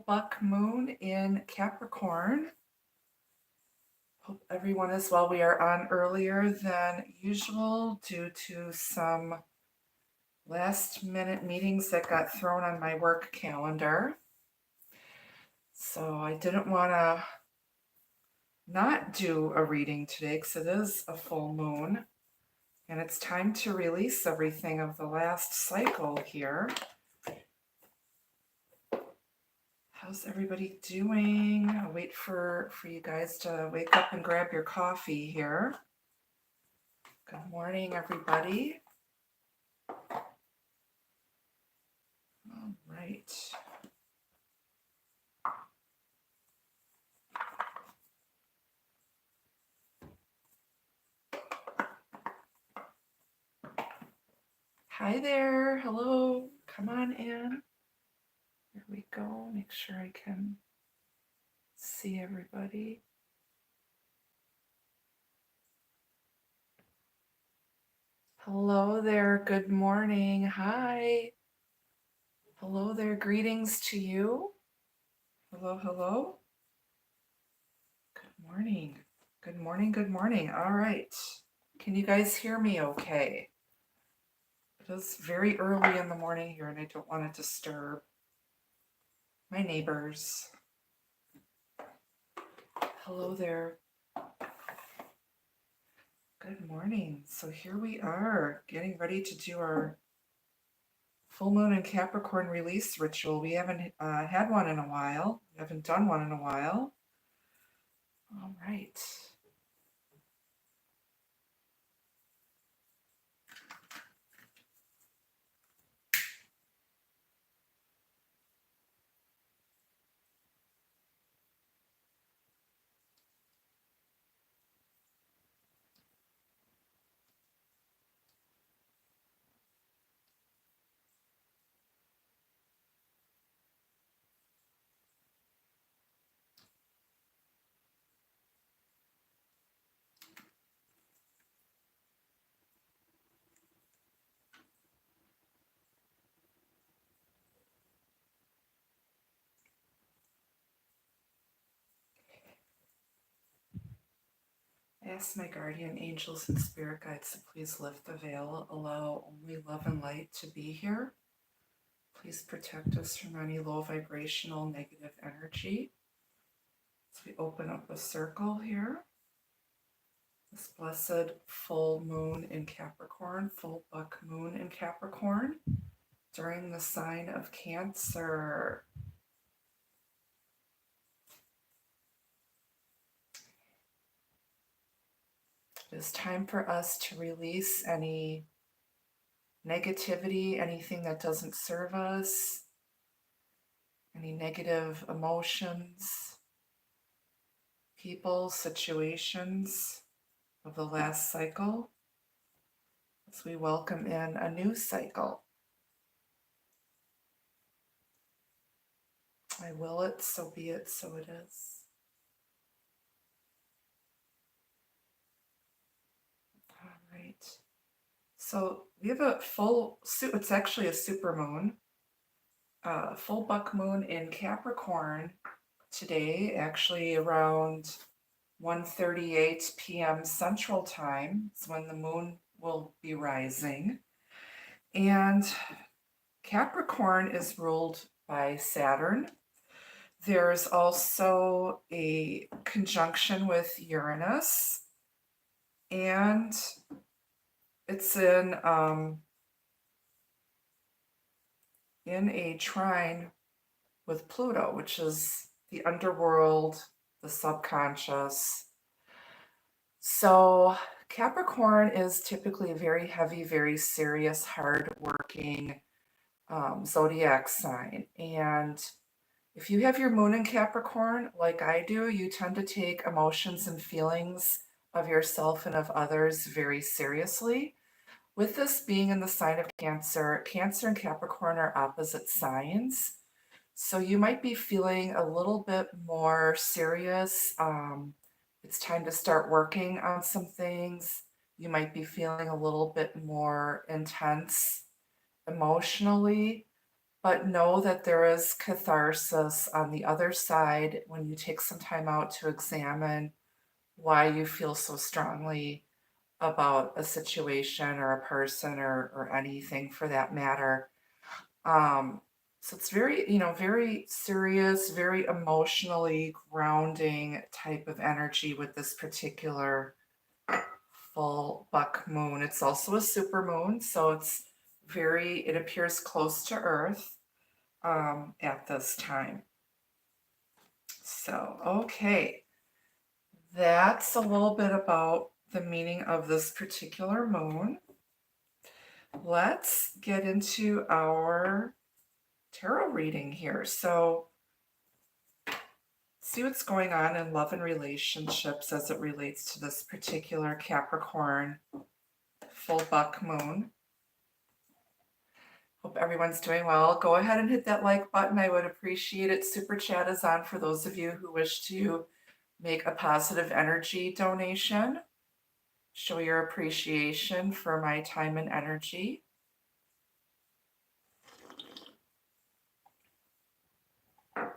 Buck moon in Capricorn. Hope everyone is well. We are on earlier than usual due to some last minute meetings that got thrown on my work calendar. So I didn't want to not do a reading today because it is a full moon and it's time to release everything of the last cycle here. How's everybody doing? I'll wait for you guys to wake up and grab your coffee here. Good morning, everybody. All right. Hi there. Hello. Come on in. Here we go. Make sure I can see everybody. Hello there. Good morning. Hi. Hello there. Greetings to you. Hello, hello. Good morning. Good morning. Good morning. All right. Can you guys hear me okay? It is very early in the morning here and I don't want to disturb my neighbors. Hello there. Good morning. So here we are getting ready to do our full moon and Capricorn release ritual. We haven't had one in a while. We haven't done one in a while. All right. I ask my guardian angels and spirit guides to please lift the veil, allow only love and light to be here. Please protect us from any low vibrational negative energy. As we open up a circle here, this blessed full moon in Capricorn, full buck moon in Capricorn, during the sign of Cancer. It is time for us to release any negativity, anything that doesn't serve us, any negative emotions, people, situations of the last cycle, as we welcome in a new cycle. I will it, so be it, so it is. All right. So we have a full, it's actually a super moon, full buck moon in Capricorn today, actually around 1:38 p.m. Central Time. It's when the moon will be rising. And Capricorn is ruled by Saturn. There's also a conjunction with Uranus, and it's in a trine with Pluto, which is the underworld, the subconscious. So Capricorn is typically a very heavy, very serious, hard-working zodiac sign. And if you have your moon in Capricorn, like I do, you tend to take emotions and feelings of yourself and of others very seriously. With this being in the sign of Cancer, Cancer and Capricorn are opposite signs. So you might be feeling a little bit more serious. It's time to start working on some things. You might be feeling a little bit more intense emotionally. but know that there is catharsis on the other side when you take some time out to examine why you feel so strongly about a situation or a person or anything for that matter. Um, so it's very, very serious, very emotionally grounding type of energy with this particular full buck moon. It's also a super moon, so it appears close to Earth at this time. So, okay, that's a little bit about the meaning of this particular moon. Let's get into our tarot reading here. So, see what's going on in love and relationships as it relates to this particular Capricorn full buck moon. Hope everyone's doing well. Go ahead and hit that like button. I would appreciate it. Super chat is on for those of you who wish to make a positive energy donation. Show your appreciation for my time and energy.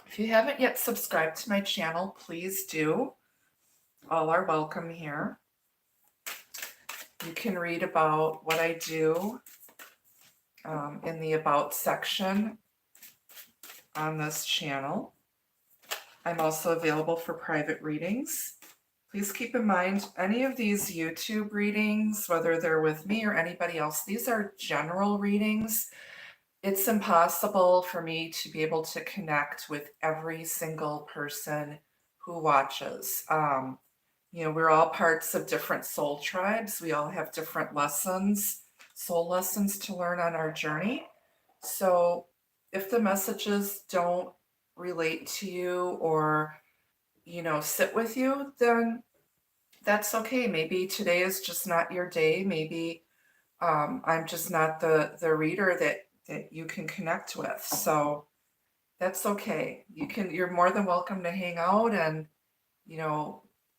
If you haven't yet subscribed to my channel, please do. All are welcome here. You can read about what I do in the About section on this channel. I'm also available for private readings. Please keep in mind, any of these YouTube readings, whether they're with me or anybody else, these are general readings. It's impossible for me to be able to connect with every single person who watches. We're all parts of different soul tribes. We all have different lessons, soul lessons to learn on our journey. So if the messages don't relate to you or, sit with you, then that's okay. Maybe today is just not your day. Maybe I'm just not the reader that you can connect with. So that's okay. You're more than welcome to hang out and,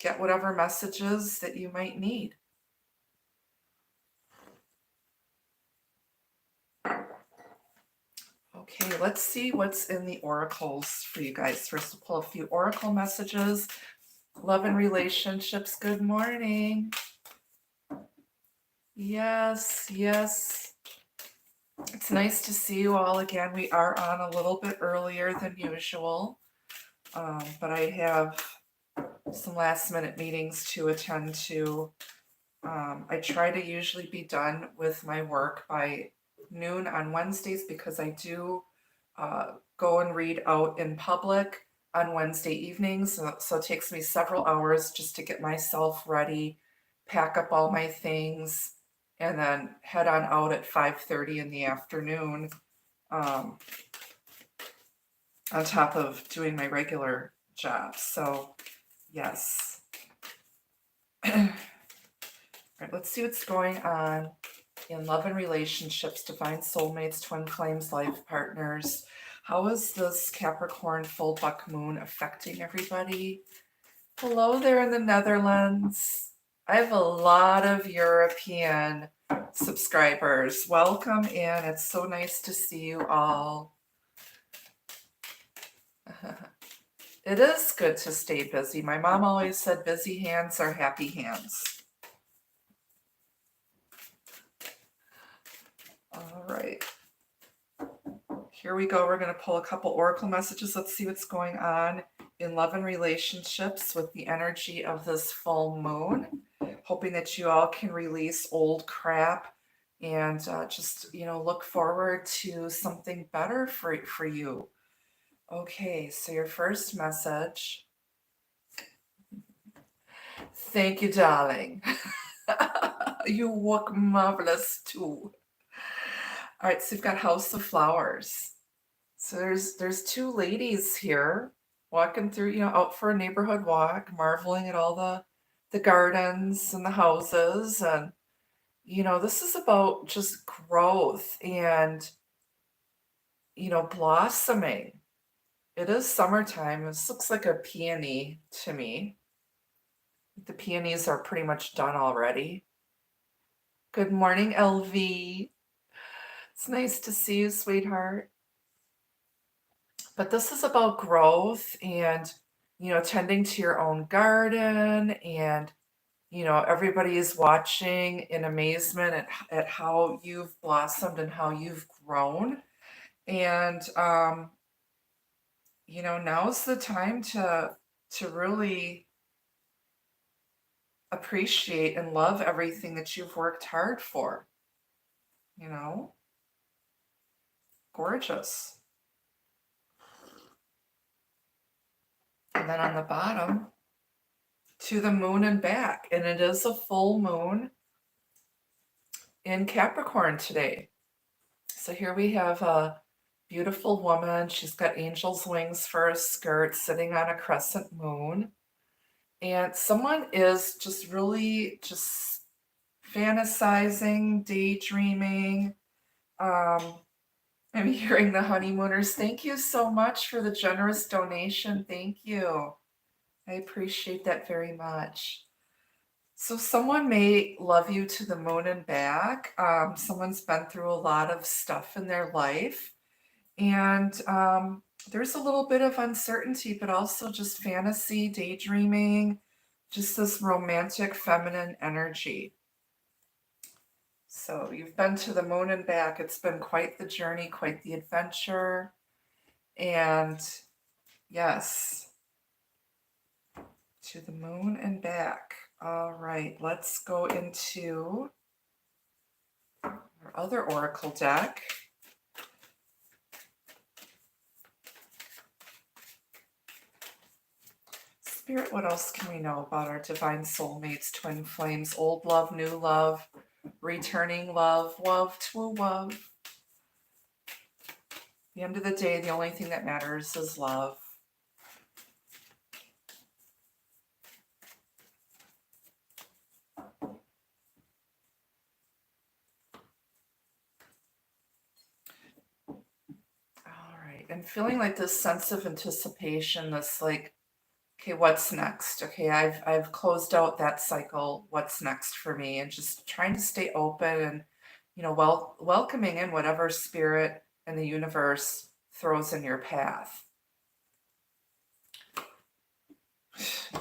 get whatever messages that you might need. Okay, let's see what's in the oracles for you guys. First, we'll pull a few oracle messages. Love and relationships, good morning. Yes, yes. It's nice to see you all again. We are on a little bit earlier than usual, but I have some last minute meetings to attend to. I try to usually be done with my work by noon on Wednesdays because I do go and read out in public on Wednesday evenings. So it takes me several hours just to get myself ready, pack up all my things, and then head on out at 5:30 in the afternoon on top of doing my regular job. So, yes. All right, let's see what's going on in love and relationships, divine soulmates, twin flames, life partners. How is this Capricorn full buck moon affecting everybody? Hello there in the Netherlands. I have a lot of European subscribers. Welcome in. It's so nice to see you all. It is good to stay busy. My mom always said busy hands are happy hands. All right. Here we go. We're going to pull a couple oracle messages. Let's see what's going on in love and relationships with the energy of this full moon. Hoping that you all can release old crap and just, look forward to something better for you. Okay, so your first message. Thank you, darling. You look marvelous too. All right, so you've got House of Flowers. So there's two ladies here walking through, out for a neighborhood walk, marveling at all the gardens and the houses. And, this is about just growth and, blossoming. It is summertime. This looks like a peony to me. The peonies are pretty much done already. Good morning, LV. It's nice to see you, sweetheart. But this is about growth and, tending to your own garden and, everybody is watching in amazement at how you've blossomed and how you've grown. And, now's the time to really appreciate and love everything that you've worked hard for, you know? Gorgeous. And then on the bottom, to the moon and back. And it is a full moon in Capricorn today. So here we have a beautiful woman. She's got angel's wings for a skirt sitting on a crescent moon. And someone is just really just fantasizing, daydreaming. I'm hearing the honeymooners. Thank you so much for the generous donation. Thank you. I appreciate that very much. So someone may love you to the moon and back. Someone's been through a lot of stuff in their life. And there's a little bit of uncertainty, but also just fantasy, daydreaming, just this romantic feminine energy. So you've been to the moon and back. It's been quite the journey, quite the adventure. And yes, to the moon and back. All right, let's go into our other oracle deck. Spirit, what else can we know about our divine soulmates, twin flames, old love, new love, returning love, love to love? At the end of the day, the only thing that matters is love. All right, and feeling like this sense of anticipation, this like, okay, what's next? Okay, I've closed out that cycle. What's next for me? And just trying to stay open and, welcoming in whatever spirit and the universe throws in your path.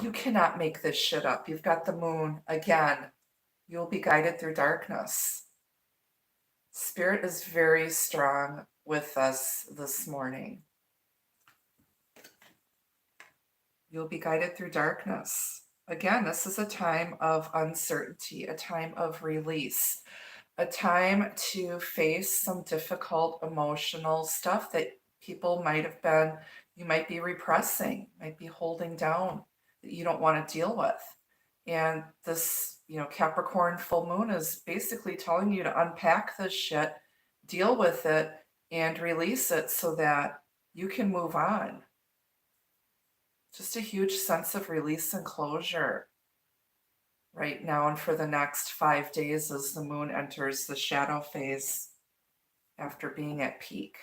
You cannot make this shit up. You've got the moon again. You'll be guided through darkness. Spirit is very strong with us this morning. You'll be guided through darkness. Again, this is a time of uncertainty, a time of release, a time to face some difficult emotional stuff that you might be repressing, might be holding down, that you don't want to deal with. And this, Capricorn full moon is basically telling you to unpack this shit, deal with it, and release it so that you can move on. Just a huge sense of release and closure right now and for the next 5 days as the moon enters the shadow phase after being at peak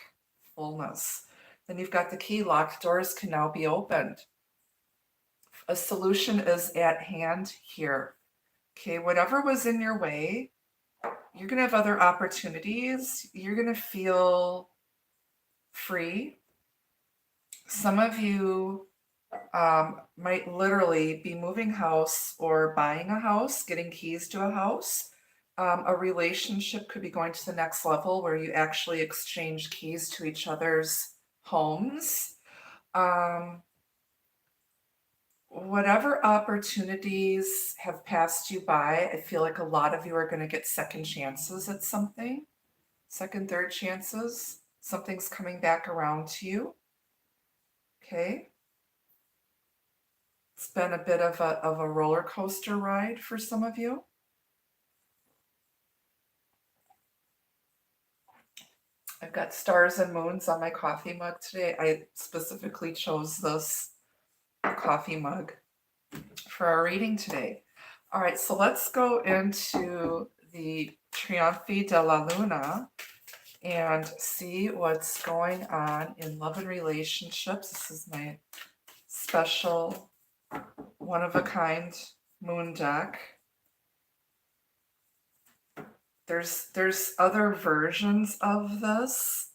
fullness. Then you've got the key. Locked doors can now be opened. A solution is at hand here. Okay, whatever was in your way, you're going to have other opportunities. You're going to feel free. Some of you might literally be moving house or buying a house, getting keys to a house. A relationship could be going to the next level where you actually exchange keys to each other's homes. Whatever opportunities have passed you by, I feel like a lot of you are going to get second chances at something, second, third chances. Something's coming back around to you. Okay. It's been a bit of a roller coaster ride for some of you. I've got stars and moons on my coffee mug today. I specifically chose this coffee mug for our reading today. All right, so let's go into the Trionfi della Luna and see what's going on in love and relationships. This is my special one-of-a-kind moon deck. There's other versions of this,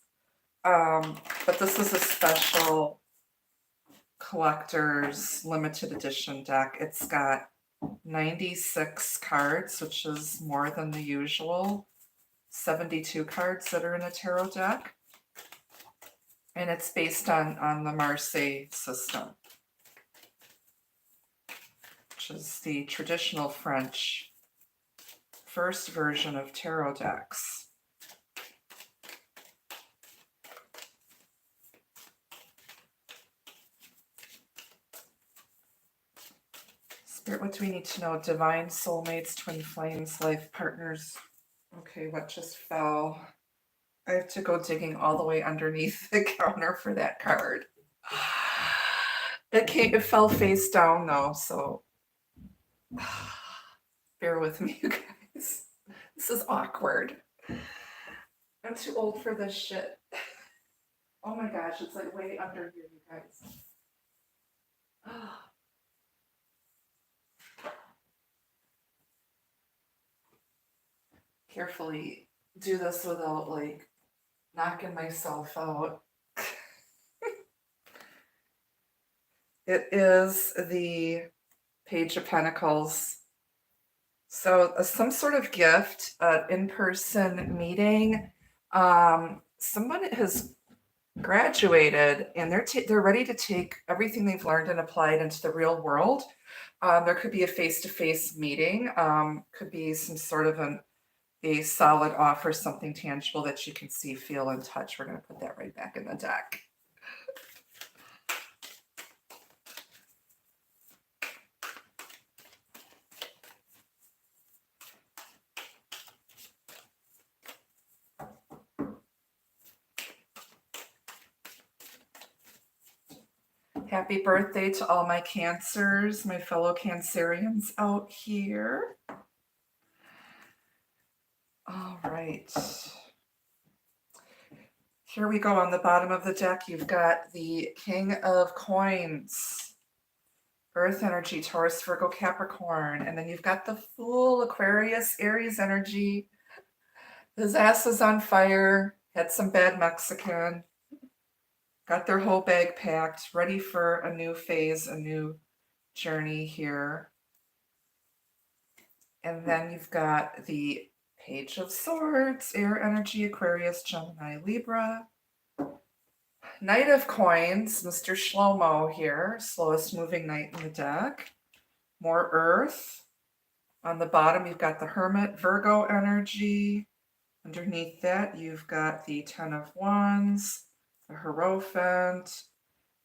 But this is a special collector's limited edition deck. It's got 96 cards, which is more than the usual 72 cards that are in a tarot deck. And it's based on the Marseille system, which is the traditional French first version of tarot decks. Spirit, what do we need to know? Divine soulmates, twin flames, life partners. Okay, what just fell? I have to go digging all the way underneath the counter for that card. It fell face down though, so bear with me, you guys. This is awkward. I'm too old for this shit. Oh my gosh, it's like way under here, you guys. Carefully do this without like knocking myself out. It is the Page of Pentacles. So some sort of gift, in-person meeting. Someone has graduated and they're ready to take everything they've learned and apply it into the real world. There could be a face-to-face meeting. Could be some sort of a solid offer, something tangible that you can see, feel, and touch. We're going to put that right back in the deck. Happy birthday to all my Cancers, my fellow Cancerians out here. All right. Here we go. On the bottom of the deck, you've got the King of Coins, Earth energy, Taurus, Virgo, Capricorn. And then you've got the Fool, Aquarius, Aries energy. His ass is on fire, had some bad Mexican, got their whole bag packed, ready for a new phase, a new journey here. And then you've got the Page of Swords, Air energy, Aquarius, Gemini, Libra. Knight of Coins, Mr. Shlomo here, slowest moving knight in the deck. More Earth. On the bottom, you've got the Hermit, Virgo energy. Underneath that, you've got the Ten of Wands, the Hierophant,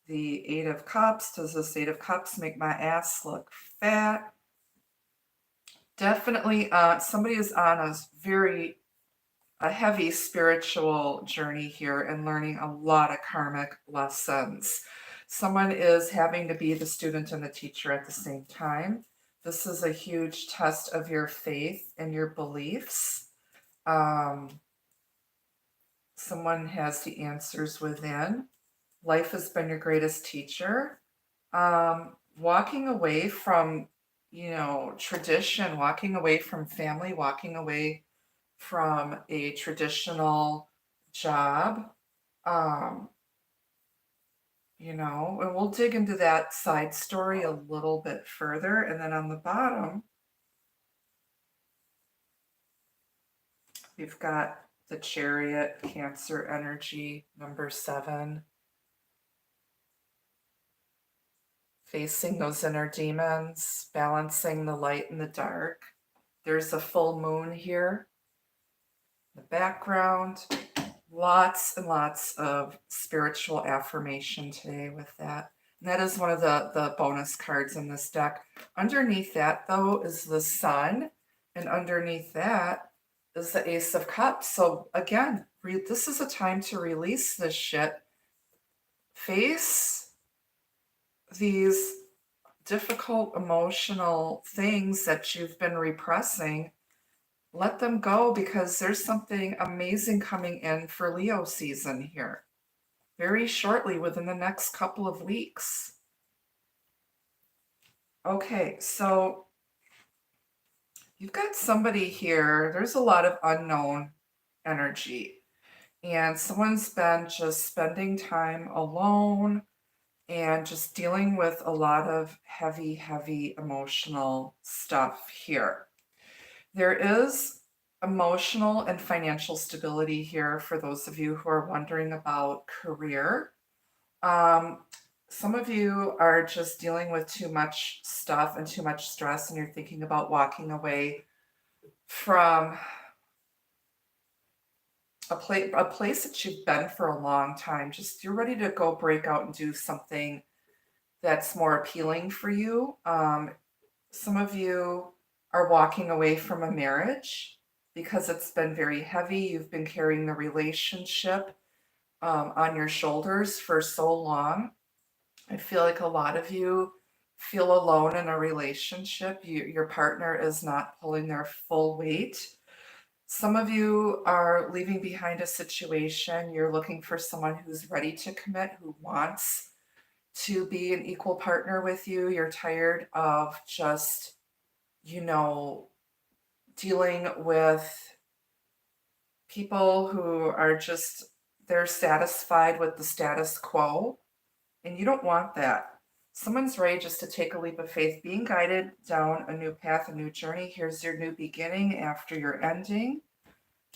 the Eight of Cups. Does this Eight of Cups make my ass look fat? Definitely, somebody is on a heavy spiritual journey here and learning a lot of karmic lessons. Someone is having to be the student and the teacher at the same time. This is a huge test of your faith and your beliefs. Someone has the answers within. Life has been your greatest teacher. Walking away from, tradition, walking away from family, walking away from a traditional job. And we'll dig into that side story a little bit further. And then on the bottom, we've got the Chariot, Cancer energy, number 7. Facing those inner demons, balancing the light and the dark. There's a full moon here. The background, lots and lots of spiritual affirmation today with that. And that is one of the bonus cards in this deck. Underneath that, though, is the Sun. And underneath that is the Ace of Cups. So again, this is a time to release this shit. Face these difficult emotional things that you've been repressing. Let them go, because there's something amazing coming in for Leo season here very shortly, within the next couple of weeks. Okay, so you've got somebody here. There's a lot of unknown energy. and someone's been just spending time alone and just dealing with a lot of heavy, heavy emotional stuff here. There is emotional and financial stability here for those of you who are wondering about career. Um, some of you are just dealing with too much stuff and too much stress, and you're thinking about walking away from a place that you've been for a long time. Just you're ready to go break out and do something that's more appealing for you. Some of you are walking away from a marriage because it's been very heavy. You've been carrying the relationship on your shoulders for so long. I feel like a lot of you feel alone in a relationship. Your partner is not pulling their full weight. Some of you are leaving behind a situation. You're looking for someone who's ready to commit, who wants to be an equal partner with you. You're tired of just, you know, dealing with people who are just, they're satisfied with the status quo, and you don't want that. Someone's ready just to take a leap of faith, being guided down a new path, a new journey. Here's your new beginning after your ending.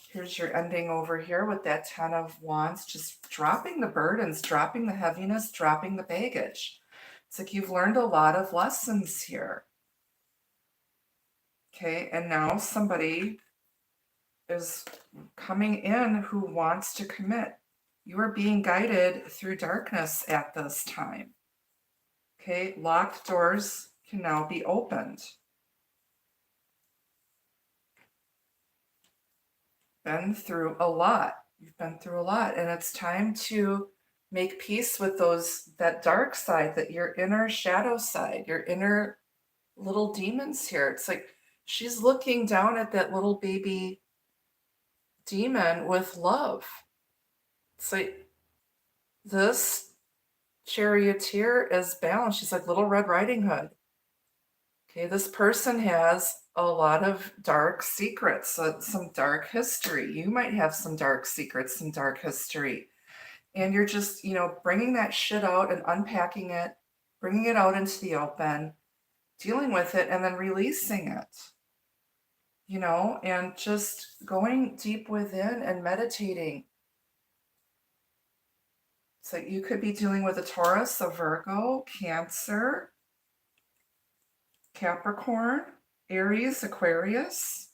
Here's your ending over here with that 10 of Wands, just dropping the burdens, dropping the heaviness, dropping the baggage. It's like you've learned a lot of lessons here. Okay, and now somebody is coming in who wants to commit. You are being guided through darkness at this time. Okay, locked doors can now be opened. Been through a lot. You've been through a lot, and it's time to make peace with that dark side, that your inner shadow side, your inner little demons here. It's like she's looking down at that little baby demon with love. It's like this charioteer is balanced. She's like Little Red Riding Hood. Okay, this person has a lot of dark secrets, some dark history. You might have some dark secrets, some dark history. And you're just, bringing that shit out and unpacking it, bringing it out into the open, dealing with it, and then releasing it, and just going deep within and meditating. So you could be dealing with a Taurus, a Virgo, Cancer, Capricorn, Aries, Aquarius.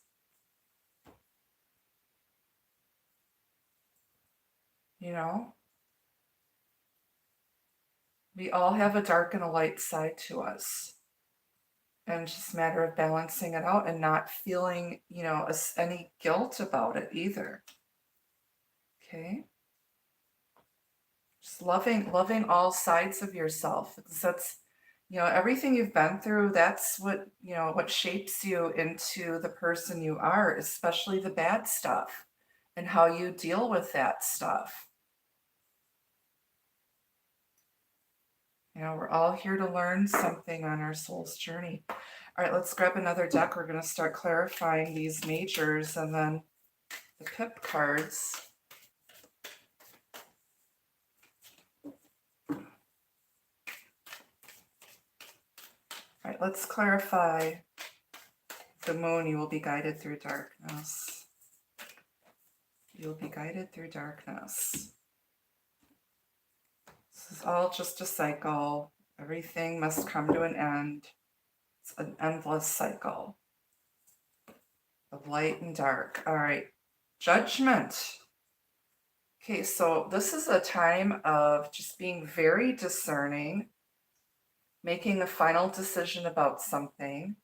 We all have a dark and a light side to us. And it's just a matter of balancing it out and not feeling, any guilt about it either. Okay? Just loving all sides of yourself. Because that's, everything you've been through, that's what, what shapes you into the person you are, especially the bad stuff and how you deal with that stuff. We're all here to learn something on our soul's journey. All right, let's grab another deck. We're going to start clarifying these majors and then the pip cards. All right, let's clarify the moon. You will be guided through darkness. You'll be guided through darkness. This is all just a cycle. Everything must come to an end. It's an endless cycle of light and dark. All right, Judgment. Okay, so this is a time of just being very discerning, making a final decision about something.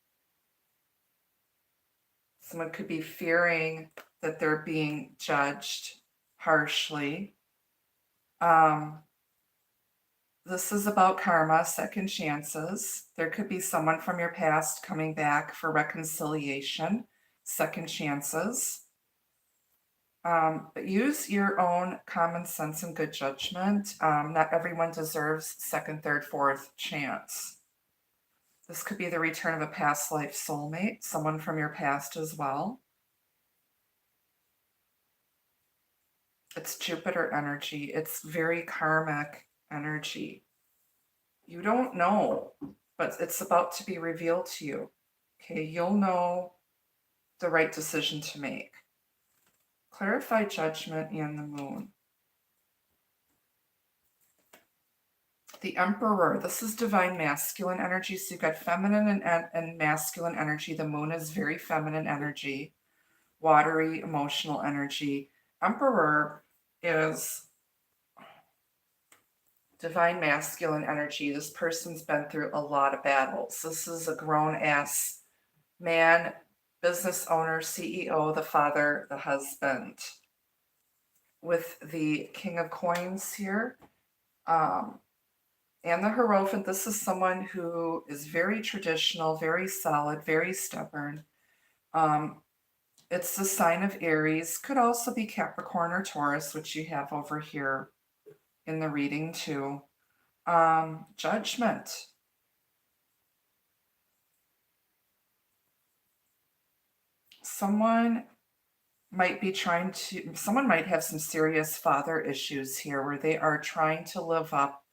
Someone could be fearing that they're being judged harshly. This is about karma, second chances. There could be someone from your past coming back for reconciliation, second chances. But use your own common sense and good judgment. Not everyone deserves second, third, fourth chance. This could be the return of a past life soulmate, someone from your past as well. It's Jupiter energy. It's very karmic energy. You don't know, but it's about to be revealed to you. Okay, you'll know the right decision to make. Clarify Judgment and the Moon. The Emperor, this is divine masculine energy. So you've got feminine and masculine energy. The Moon is very feminine energy, watery, emotional energy. Emperor is divine masculine energy. This person's been through a lot of battles. This is a grown-ass man, business owner, CEO, the father, the husband. With the King of Coins here, and the Hierophant, this is someone who is very traditional, very solid, very stubborn. It's the sign of Aries. Could also be Capricorn or Taurus, which you have over here in the reading too. Judgment. Someone might have some serious father issues here where they are trying to live up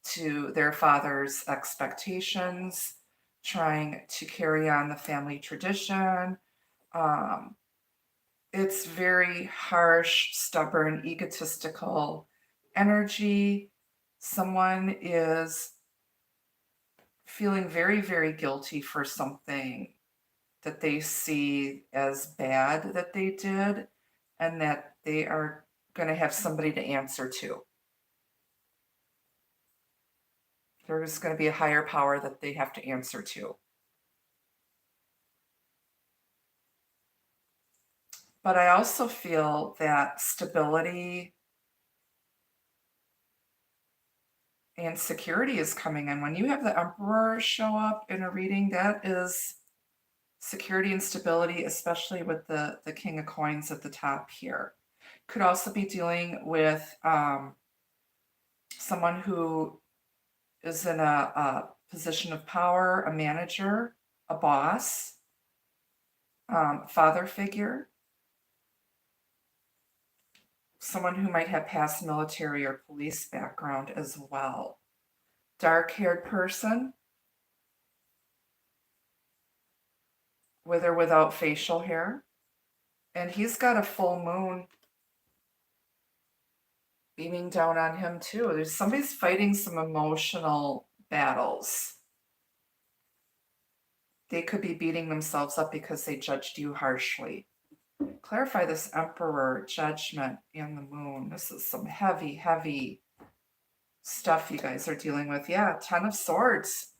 to their father's expectations, trying to carry on the family tradition. It's very harsh, stubborn, egotistical energy. Someone is feeling very, very guilty for something that they see as bad that they did, and that they are going to have somebody to answer to. There's going to be a higher power that they have to answer to. But I also feel that stability and security is coming in. When you have the Emperor show up in a reading, that is security and stability, especially with the King of Coins at the top here. Could also be dealing with someone who is in a position of power, a manager, a boss, father figure, someone who might have past military or police background as well. Dark-haired person, with or without facial hair. And he's got a full moon beaming down on him too. Somebody's fighting some emotional battles. They could be beating themselves up because they judged you harshly. Clarify this Emperor, Judgment, and the Moon. This is some heavy, heavy stuff you guys are dealing with. Yeah, Ten of Swords.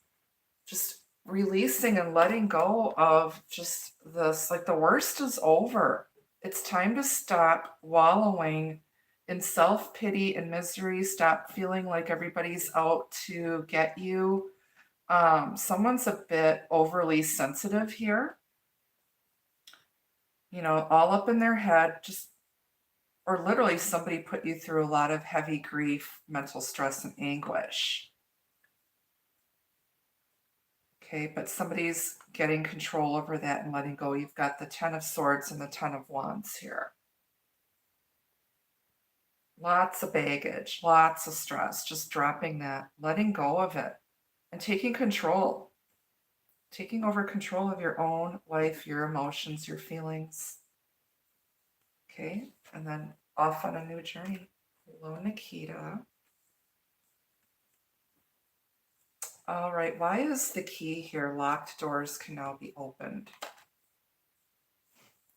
Just releasing and letting go of just this, like the worst is over. It's time to stop wallowing in self-pity and misery. Stop feeling like everybody's out to get you. Someone's a bit overly sensitive here. You know, all up in their head, or literally somebody put you through a lot of heavy grief, mental stress, and anguish. Okay, but somebody's getting control over that and letting go. You've got the Ten of Swords and the Ten of Wands here. Lots of baggage, lots of stress, just dropping that, letting go of it, and taking control. Taking over control of your own life, your emotions, your feelings. Okay, and then off on a new journey. Hello, Nikita. All right, why is the key here? Locked doors can now be opened.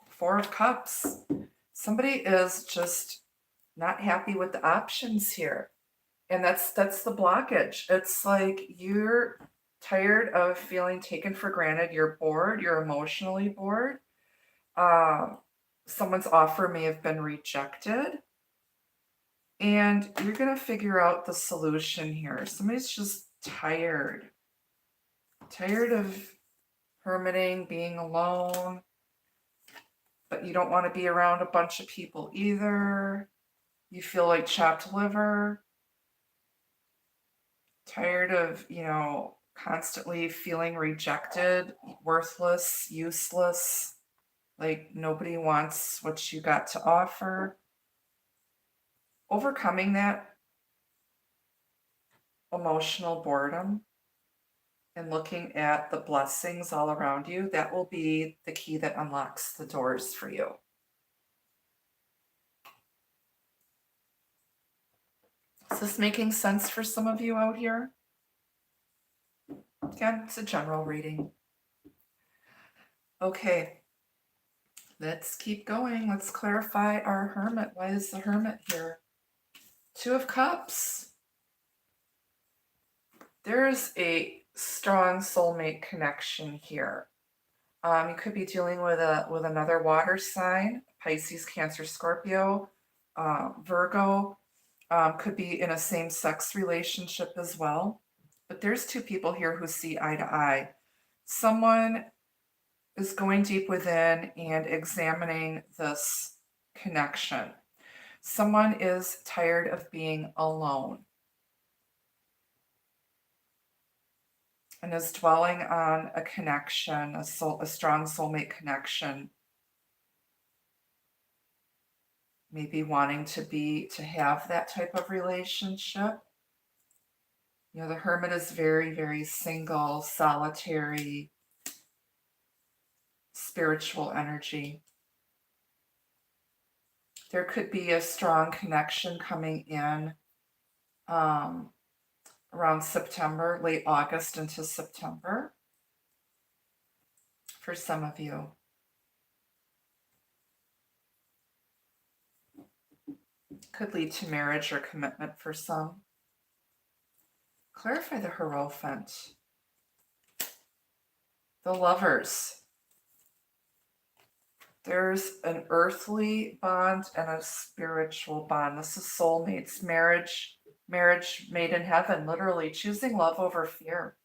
Four of Cups. Somebody is just not happy with the options here. And that's the blockage. It's like you're tired of feeling taken for granted. You're bored. You're emotionally bored. Someone's offer may have been rejected. And you're going to figure out the solution here. Somebody's just tired. Tired of hermiting, being alone. But you don't want to be around a bunch of people either. You feel like chopped liver. Tired of, constantly feeling rejected, worthless, useless, like nobody wants what you got to offer. overcoming that emotional boredom and looking at the blessings all around you, that will be the key that unlocks the doors for you. Is this making sense for some of you out here? Again, it's a general reading. Okay, let's keep going. Let's clarify our Hermit. Why is the Hermit here? Two of Cups. There's a strong soulmate connection here. You could be dealing with another water sign, Pisces, Cancer, Scorpio, Virgo. Could be in a same-sex relationship as well. But there's two people here who see eye to eye. Someone is going deep within and examining this connection. Someone is tired of being alone and is dwelling on a connection, a strong soulmate connection. Maybe wanting to have that type of relationship. You know, the Hermit is very, very single, solitary, spiritual energy. There could be a strong connection coming in around September, late August into September for some of you. Could lead to marriage or commitment for some. Clarify the Hierophant. The Lovers. There's an earthly bond and a spiritual bond. This is soulmates, marriage made in heaven, literally choosing love over fear.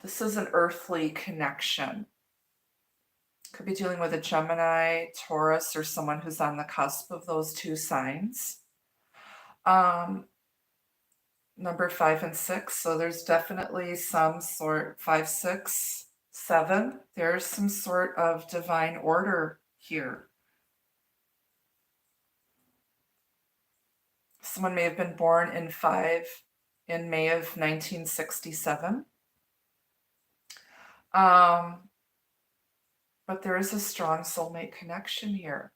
This is an earthly connection. Could be dealing with a Gemini, Taurus, or someone who's on the cusp of those two signs. Number 5 and 6. So there's definitely some sort, 5, 6, 7. There's some sort of divine order here. Someone may have been born in May of 1967. But there is a strong soulmate connection here.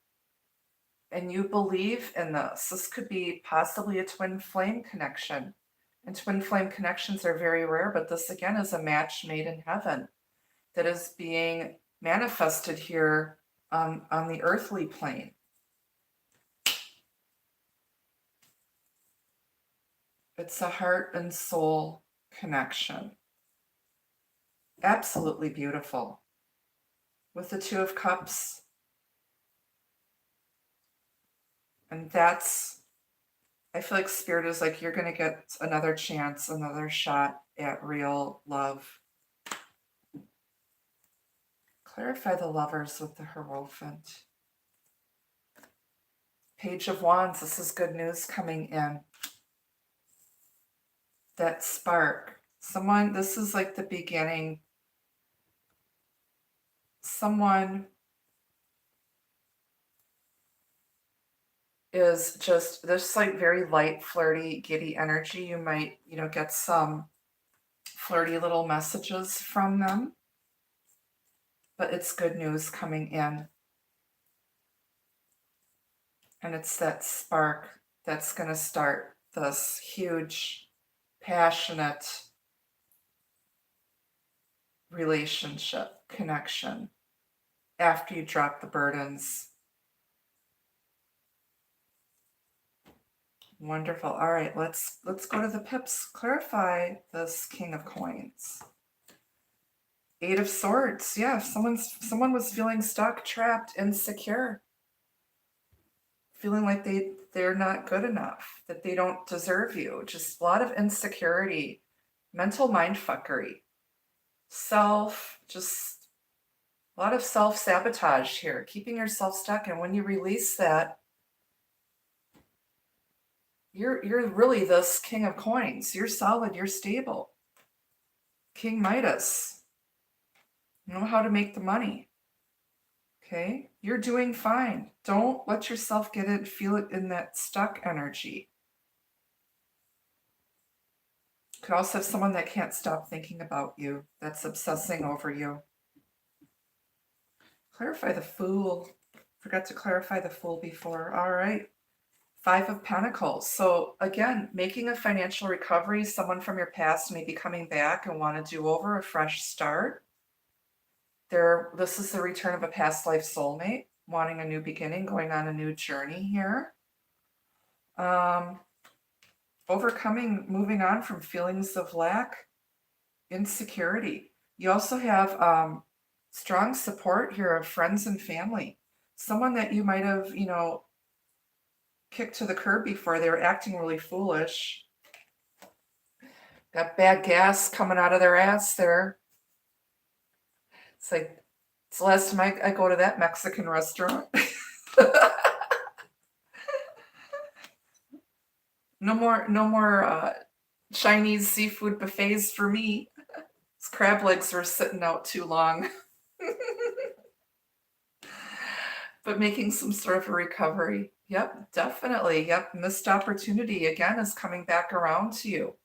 And you believe in this. This could be possibly a twin flame connection. And twin flame connections are very rare, but this again is a match made in heaven that is being manifested here on the earthly plane. It's a heart and soul connection. Absolutely beautiful. With the Two of Cups. And I feel like Spirit is like, you're going to get another chance, another shot at real love. Clarify the Lovers with the Hierophant. Page of Wands, this is good news coming in. That spark. This is like the beginning. Someone is just, there's like very light, flirty, giddy energy. You might, get some flirty little messages from them, but it's good news coming in. And it's that spark that's going to start this huge, passionate relationship, connection after you drop the burdens. Wonderful. All right, let's go to the pips. Clarify this King of Coins. 8 of Swords. Yeah, if someone was feeling stuck, trapped, insecure, feeling like they're not good enough, that they don't deserve you. Just a lot of insecurity, mental mindfuckery, just a lot of self-sabotage here, keeping yourself stuck. And when you release that, you're really this King of Coins. You're solid, you're stable. King Midas. You know how to make the money. Okay? You're doing fine. Don't let yourself get it, feel it in that stuck energy. Could also have someone that can't stop thinking about you, that's obsessing over you. Clarify the Fool. Forgot to clarify the Fool before. All right. Five of Pentacles. So again, making a financial recovery. Someone from your past may be coming back and want to do over a fresh start. This is the return of a past life soulmate, wanting a new beginning, going on a new journey here. Overcoming, moving on from feelings of lack, insecurity. You also have strong support here of friends and family. Someone that you might have, kicked to the curb before. They were acting really foolish. Got bad gas coming out of their ass there. It's like, it's the last time I go to that Mexican restaurant. No more Chinese seafood buffets for me. These crab legs were sitting out too long. But making some sort of a recovery. Yep, definitely. Yep, missed opportunity again is coming back around to you.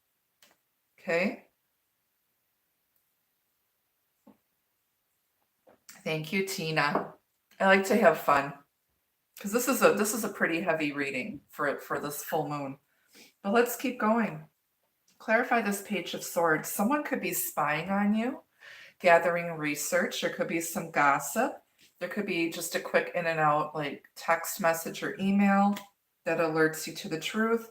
Okay. Thank you, Tina. I like to have fun because this is a pretty heavy reading for this full moon. But let's keep going. Clarify this Page of Swords. Someone could be spying on you, gathering research. There could be some gossip. There could be just a quick in and out like text message or email that alerts you to the truth.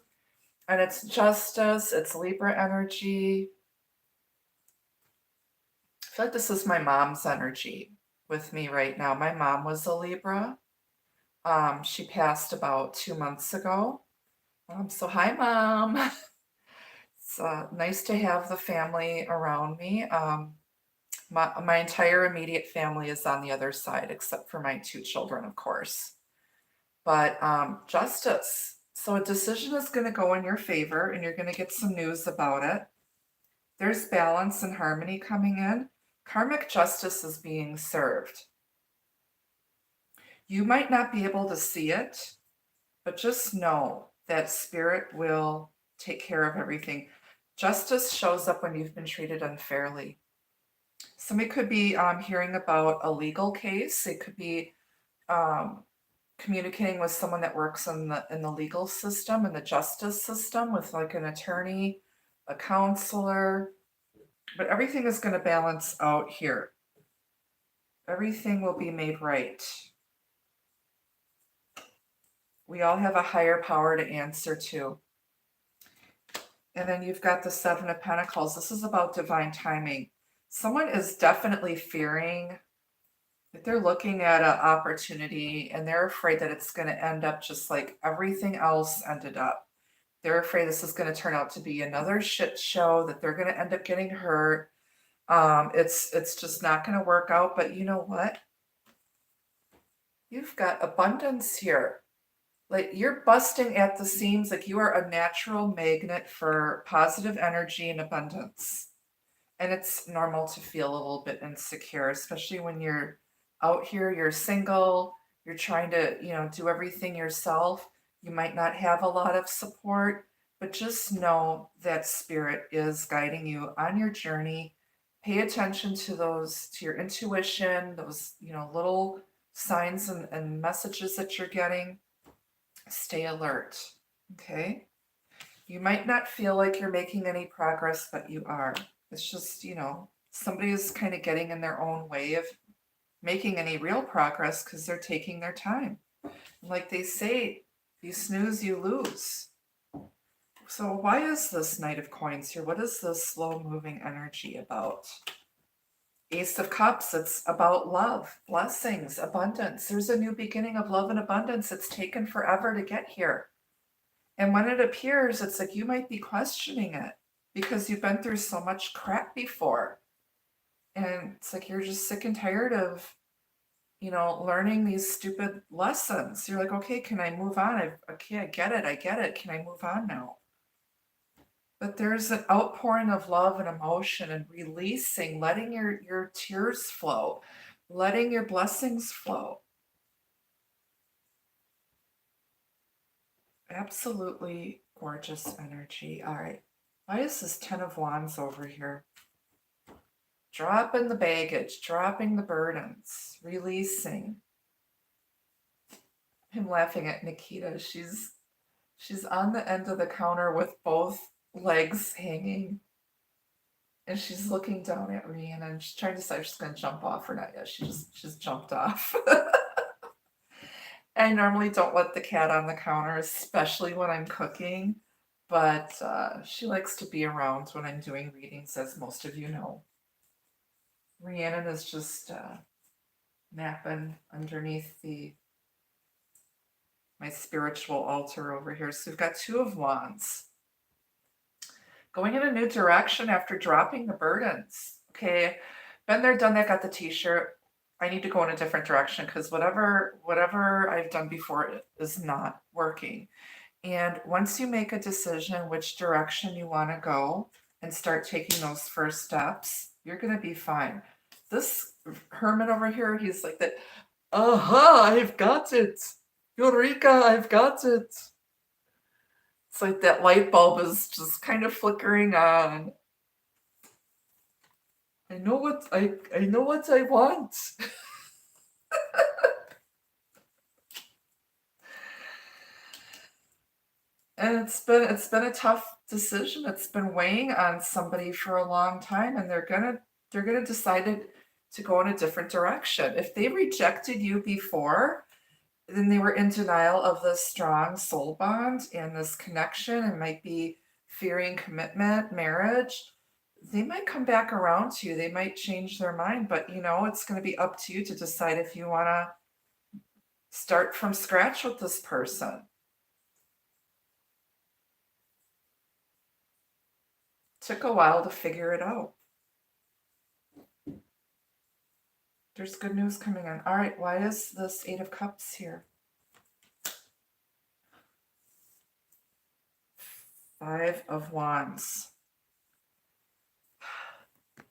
And it's Justice, it's Libra energy. I feel like this is my mom's energy with me right now. My mom was a Libra. She passed about 2 months ago. So hi, Mom. It's nice to have the family around me. My entire immediate family is on the other side, except for my 2 children, of course. But Justice. So a decision is going to go in your favor, and you're going to get some news about it. There's balance and harmony coming in. Karmic justice is being served. You might not be able to see it, but just know that Spirit will take care of everything. Justice shows up when you've been treated unfairly. Somebody could be hearing about a legal case. It could be communicating with someone that works in the legal system, in the justice system, with like an attorney, a counselor. But everything is going to balance out here. Everything will be made right. We all have a higher power to answer to. And then you've got the Seven of Pentacles. This is about divine timing. Someone is definitely fearing that they're looking at an opportunity and they're afraid that it's going to end up just like everything else ended up. They're afraid this is going to turn out to be another shit show, that they're going to end up getting hurt. It's just not going to work out. But you know what? You've got abundance here. Like you're busting at the seams, like you are a natural magnet for positive energy and abundance. And it's normal to feel a little bit insecure, especially when you're out here, you're single, you're trying to, do everything yourself. You might not have a lot of support, but just know that Spirit is guiding you on your journey. Pay attention to your intuition, those, little signs and messages that you're getting. Stay alert, okay? You might not feel like you're making any progress, but you are. It's just, somebody is kind of getting in their own way of making any real progress because they're taking their time. Like they say, you snooze, you lose. So why is this Knight of Coins here? What is this slow-moving energy about? Ace of Cups, it's about love, blessings, abundance. There's a new beginning of love and abundance. It's taken forever to get here. And when it appears, it's like you might be questioning it because you've been through so much crap before. And it's like you're just sick and tired of, learning these stupid lessons. You're like, okay, can I move on? I get it. Can I move on now? But there's an outpouring of love and emotion and releasing, letting your tears flow, letting your blessings flow. Absolutely gorgeous energy. All right. Why is this 10 of Wands over here? Dropping the baggage, dropping the burdens, releasing. I'm laughing at Nikita. She's on the end of the counter with both legs hanging. And she's looking down at Rihanna and she's trying to decide if she's gonna jump off or not yet. She's jumped off. I normally don't let the cat on the counter, especially when I'm cooking, but she likes to be around when I'm doing readings, as most of you know. Rhiannon is just napping underneath my spiritual altar over here. So we've got 2 of Wands. Going in a new direction after dropping the burdens. Okay, been there, done that, got the t-shirt. I need to go in a different direction because whatever I've done before is not working. And once you make a decision which direction you want to go and start taking those first steps, you're going to be fine. This hermit over here, he's like that, aha, I've got it. Eureka, I've got it. It's like that light bulb is just kind of flickering on. I know what I want. And it's been a tough decision. It's been weighing on somebody for a long time, and they're gonna decide to go in a different direction. If they rejected you before, then they were in denial of this strong soul bond and this connection and might be fearing commitment, marriage. They might come back around to you. They might change their mind, but it's going to be up to you to decide if you want to start from scratch with this person. Took a while to figure it out. There's good news coming in. All right, why is this 8 of Cups here? 5 of Wands.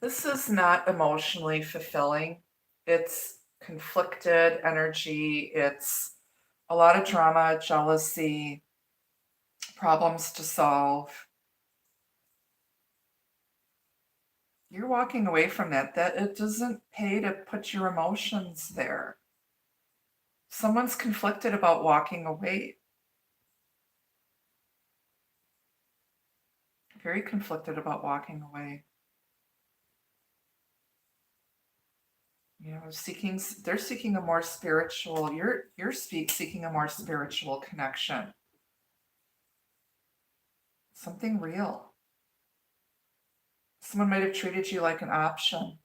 This is not emotionally fulfilling. It's conflicted energy. It's a lot of drama, jealousy, problems to solve. You're walking away from that it doesn't pay to put your emotions there. Someone's conflicted about walking away. Very conflicted about walking away. They're seeking a more spiritual, you're seeking a more spiritual connection. Something real. Someone might have treated you like an option.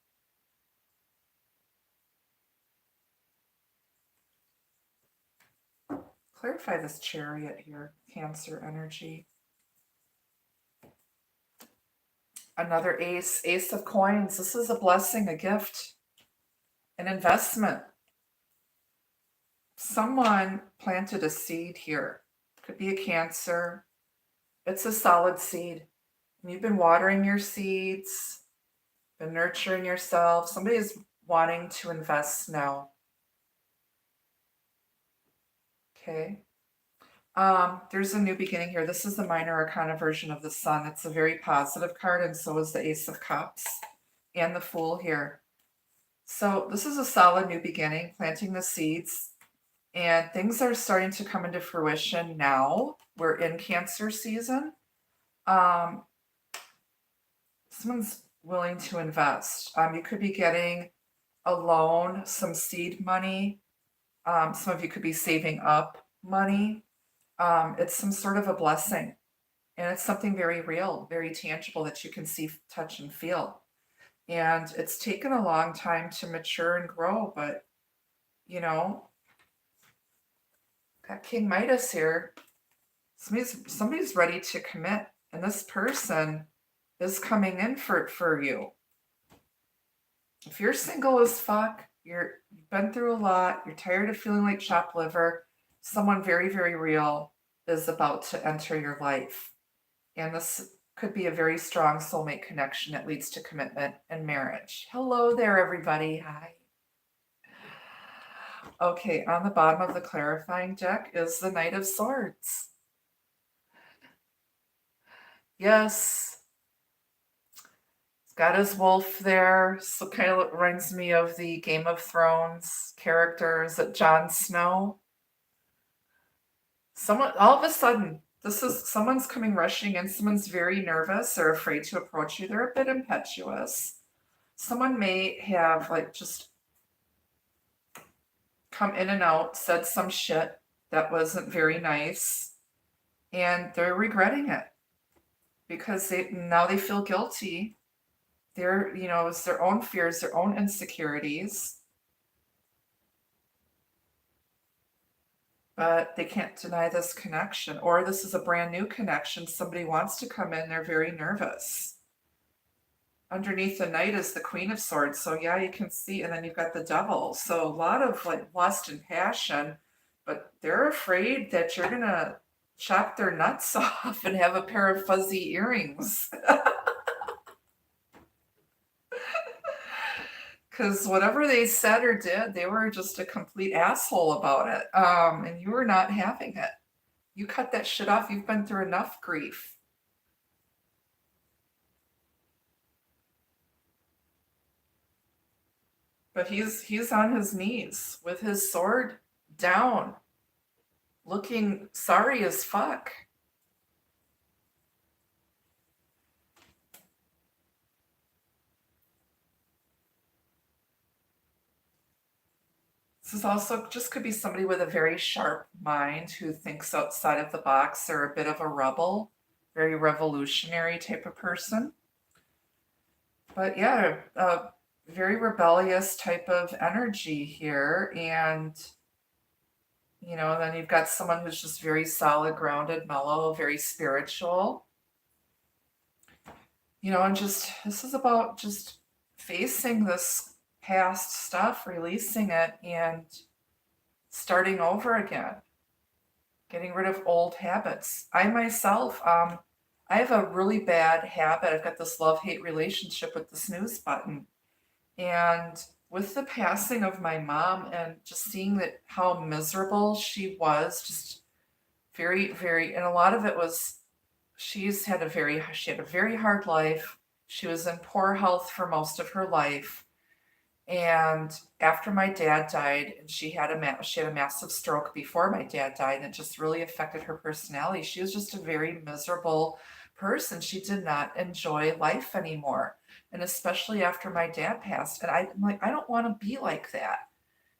Clarify this Chariot here, Cancer energy. Another Ace of Coins. This is a blessing, a gift, an investment. Someone planted a seed here. Could be a Cancer. It's a solid seed. You've been watering your seeds, been nurturing yourself. Somebody is wanting to invest now. Okay. There's a new beginning here. This is the minor arcana version of the Sun. It's a very positive card, and so is the Ace of Cups and the Fool here. So this is a solid new beginning, planting the seeds, and things are starting to come into fruition now. We're in Cancer season. Someone's willing to invest. You could be getting a loan, some seed money. Some of you could be saving up money. It's some sort of a blessing, and it's something very real, very tangible that you can see, touch, and feel. And it's taken a long time to mature and grow, but got King Midas here. Somebody's ready to commit, and this person is coming in for you. If you're single as fuck, you've been through a lot, you're tired of feeling like chopped liver, someone very, very real is about to enter your life. And this could be a very strong soulmate connection that leads to commitment and marriage. Hello there, everybody. Hi. Okay, on the bottom of the clarifying deck is the Knight of Swords. Yes. He's got his wolf there. So kind of reminds me of the Game of Thrones characters at Jon Snow. Someone, all of a sudden, someone's coming rushing in. Someone's very nervous or afraid to approach you. They're a bit impetuous. Someone may have like just come in and out, said some shit that wasn't very nice, and they're regretting it because they feel guilty. It's their own fears, their own insecurities, but they can't deny this connection. Or this is a brand new connection. Somebody wants to come in, they're very nervous. Underneath the Knight is the Queen of Swords. So yeah, you can see, and then you've got the Devil. So a lot of like lust and passion, but they're afraid that you're gonna chop their nuts off and have a pair of fuzzy earrings. Because whatever they said or did, they were just a complete asshole about it. And you were not having it. You cut that shit off. You've been through enough grief. But he's on his knees with his sword down, looking sorry as fuck. This is also just could be somebody with a very sharp mind who thinks outside of the box. They're a bit of a rebel, very revolutionary type of person. But yeah, a very rebellious type of energy here. And, then you've got someone who's just very solid, grounded, mellow, very spiritual. And just this is about just facing this past stuff, releasing it, and starting over again, getting rid of old habits. I myself, I have a really bad habit. I've got this love-hate relationship with the snooze button. And with the passing of my mom and just seeing that how miserable she was, just very, very, and a lot of it was she had a very hard life. She was in poor health for most of her life. And after my dad died, and she had a massive stroke before my dad died, and it just really affected her personality. She was just a very miserable person. She did not enjoy life anymore, and especially after my dad passed. And I'm like, I don't want to be like that.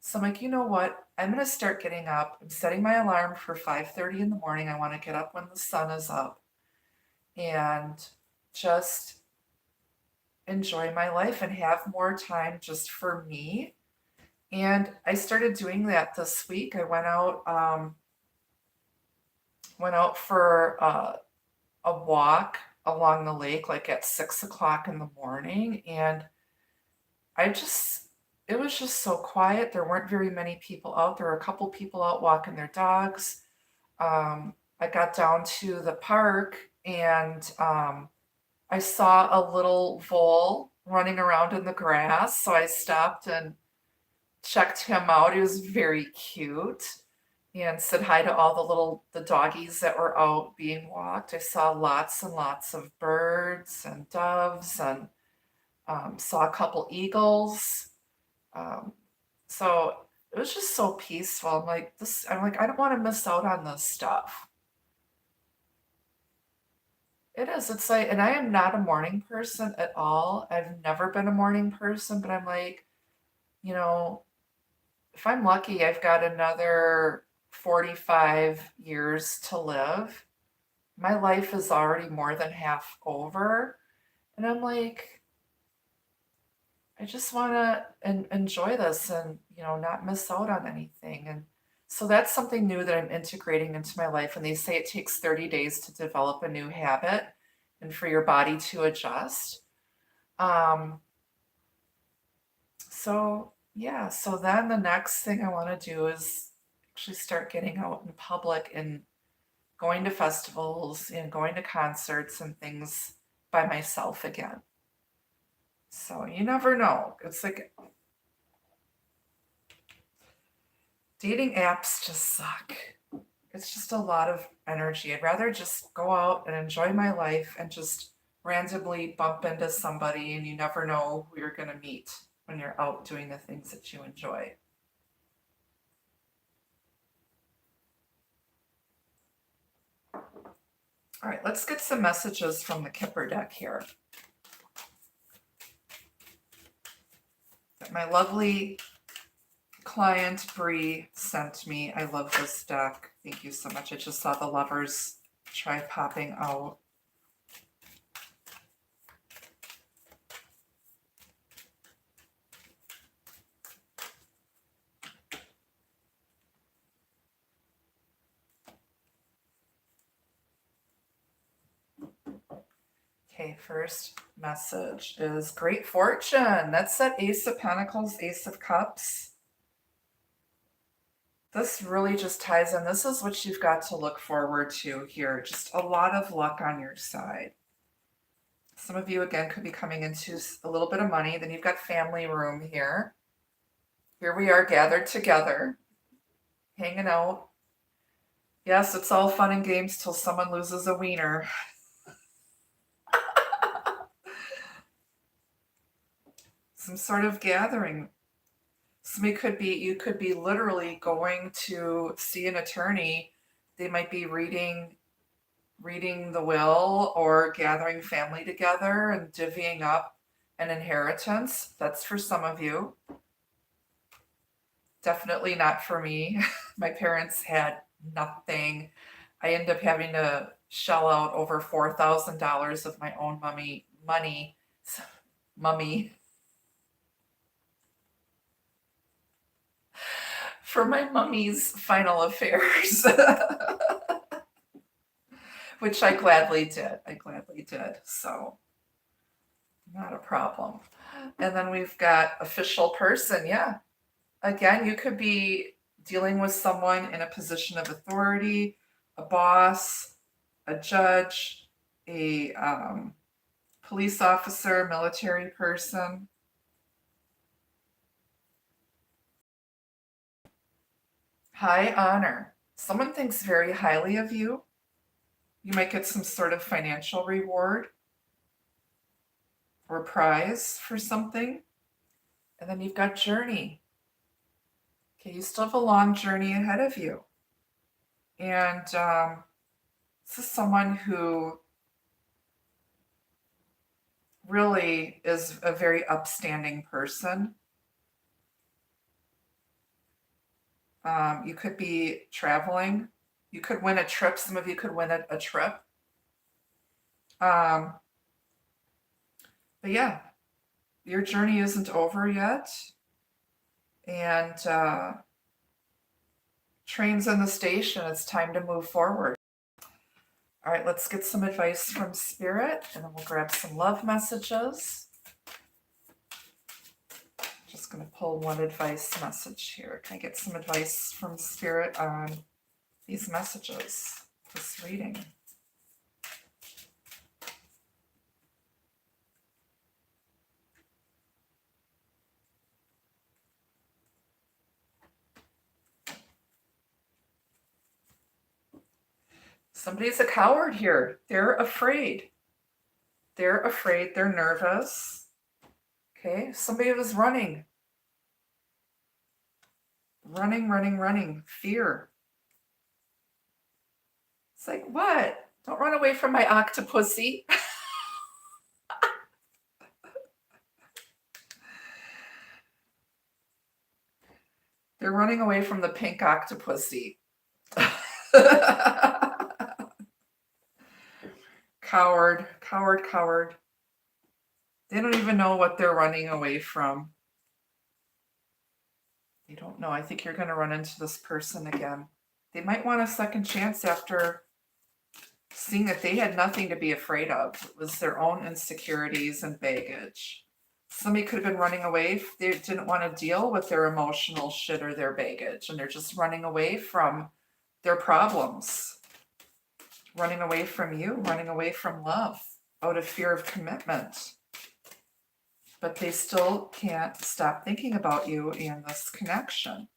So I'm like, you know what? I'm gonna start getting up. I'm setting my alarm for 5:30 in the morning. I want to get up when the sun is up and just enjoy my life and have more time just for me. And I started doing that this week. I went out for a walk along the lake, like at 6 o'clock in the morning, and it was just so quiet. There weren't very many people out. There were a couple people out walking their dogs. I got down to the park and I saw a little vole running around in the grass, so I stopped and checked him out. He was very cute and said hi to all the doggies that were out being walked. I saw lots and lots of birds and doves and saw a couple eagles. So it was just so peaceful. I'm like, I don't want to miss out on this stuff. It is. It's like, and I am not a morning person at all. I've never been a morning person, but I'm like, you know, if I'm lucky, I've got another 45 years to live. My life is already more than half over. And I'm like, I just want to enjoy this and, not miss out on anything. And so that's something new that I'm integrating into my life. And they say it takes 30 days to develop a new habit and for your body to adjust. Um, so yeah, so then the next thing I want to do is actually start getting out in public and going to festivals and going to concerts and things by myself again. So you never know. It's like dating apps just suck. It's just a lot of energy. I'd rather just go out and enjoy my life and just randomly bump into somebody, and you never know who you're going to meet when you're out doing the things that you enjoy. All right, let's get some messages from the Kipper deck here. That my lovely client Bree sent me. I love this deck. Thank you so much. I just saw the Lovers try popping out. Okay, first message is great fortune. That's that Ace of Pentacles, Ace of Cups. This really just ties in. This is what you've got to look forward to here. Just a lot of luck on your side. Some of you, again, could be coming into a little bit of money. Then you've got family room here. Here we are gathered together, hanging out. Yes, it's all fun and games till someone loses a wiener. Some sort of gathering. You could be literally going to see an attorney. They might be reading the will or gathering family together and divvying up an inheritance. That's for some of you. Definitely not for me. My parents had nothing. I ended up having to shell out over $4,000 of my own money for my mummy's final affairs, which I gladly did. So not a problem. And then we've got official person. Yeah. Again, you could be dealing with someone in a position of authority, a boss, a judge, a police officer, military person. High honor. Someone thinks very highly of you. You might get some sort of financial reward or prize for something. And then you've got journey. Okay, you still have a long journey ahead of you. And this is someone who really is a very upstanding person. You could be traveling. You could win a trip. Some of you could win a trip. But yeah, your journey isn't over yet. And train's in the station. It's time to move forward. All right, let's get some advice from Spirit, and then we'll grab some love messages. Just going to pull one advice message here. Can I get some advice from Spirit on these messages, this reading? Somebody's a coward here. They're afraid. They're afraid. They're nervous. Okay, somebody was running. Running. Fear. It's like, what? Don't run away from my octopussy. They're running away from the pink octopussy. Coward. They don't even know what they're running away from. They don't know. I think you're going to run into this person again. They might want a second chance after seeing that they had nothing to be afraid of. It was their own insecurities and baggage. Somebody could have been running away. They didn't want to deal with their emotional shit or their baggage, and they're just running away from their problems. Running away from you, running away from love, out of fear of commitment. But they still can't stop thinking about you and this connection.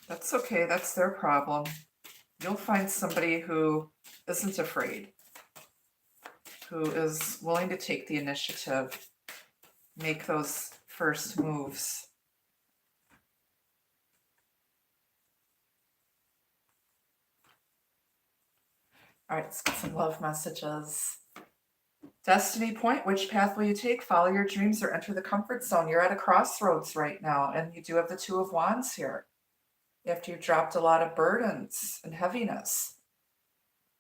That's okay. That's their problem. You'll find somebody who isn't afraid, who is willing to take the initiative, make those first moves. All right, let's get some love messages. Destiny point, which path will you take? Follow your dreams or enter the comfort zone. You're at a crossroads right now, and you do have the Two of Wands here. After you've dropped a lot of burdens and heaviness.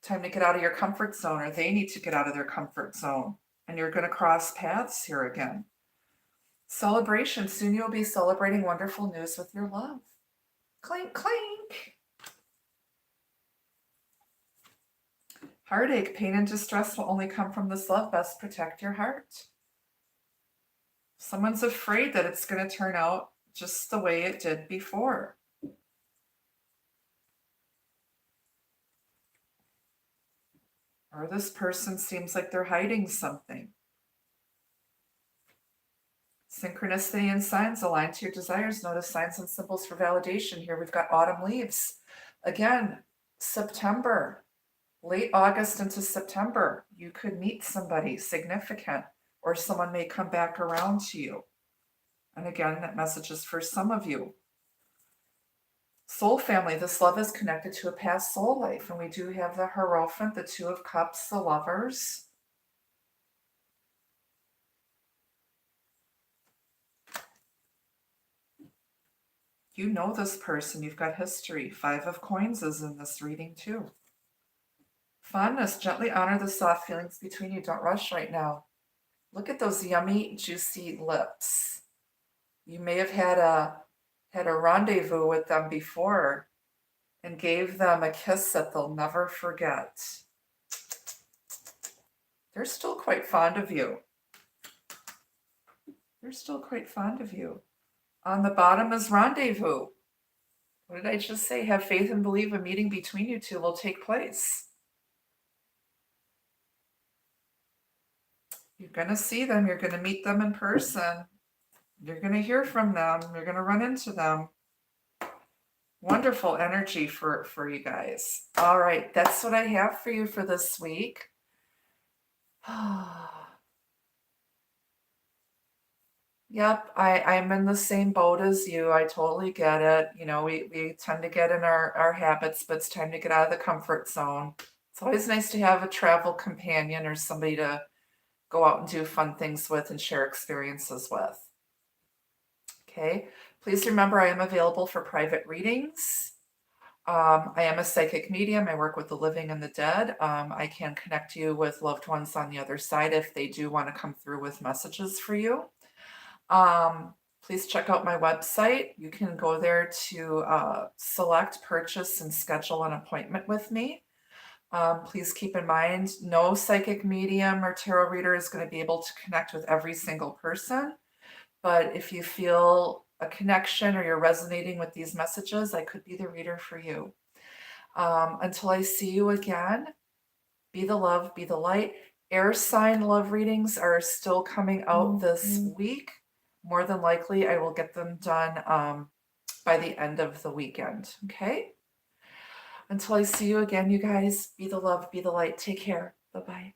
Time to get out of your comfort zone, or they need to get out of their comfort zone. And you're going to cross paths here again. Celebration. Soon you'll be celebrating wonderful news with your love. Clink, clink. Heartache, pain, and distress will only come from this love. Best protect your heart. Someone's afraid that it's going to turn out just the way it did before. Or this person seems like they're hiding something. Synchronicity and signs align to your desires. Notice signs and symbols for validation. Here we've got autumn leaves. Again, September, late August into September, you could meet somebody significant, or someone may come back around to you. And again, that message is for some of you. Soul family, this love is connected to a past soul life. And we do have the Hierophant, the Two of Cups, the Lovers. You know this person. You've got history. Five of Coins is in this reading too. Fondness, gently honor the soft feelings between you. Don't rush right now. Look at those yummy, juicy lips. You may have had a rendezvous with them before and gave them a kiss that they'll never forget. They're still quite fond of you. They're still quite fond of you. On the bottom is rendezvous. What did I just say? Have faith and believe a meeting between you two will take place. You're going to see them. You're going to meet them in person. You're going to hear from them. You're going to run into them. Wonderful energy for you guys. All right, that's what I have for you for this week. Yep, I'm in the same boat as you. I totally get it. You know, we tend to get in our habits, but it's time to get out of the comfort zone. It's always nice to have a travel companion or somebody to go out and do fun things with and share experiences with. Okay, please remember I am available for private readings. I am a psychic medium. I work with the living and the dead. I can connect you with loved ones on the other side if they do want to come through with messages for you. Please check out my website. You can go there to select, purchase, and schedule an appointment with me. Please keep in mind, no psychic medium or tarot reader is going to be able to connect with every single person. But if you feel a connection or you're resonating with these messages, I could be the reader for you. Until I see you again, be the love, be the light. Air sign love readings are still coming out this week. More than likely, I will get them done by the end of the weekend. Okay? Until I see you again, you guys, be the love, be the light. Take care. Bye-bye.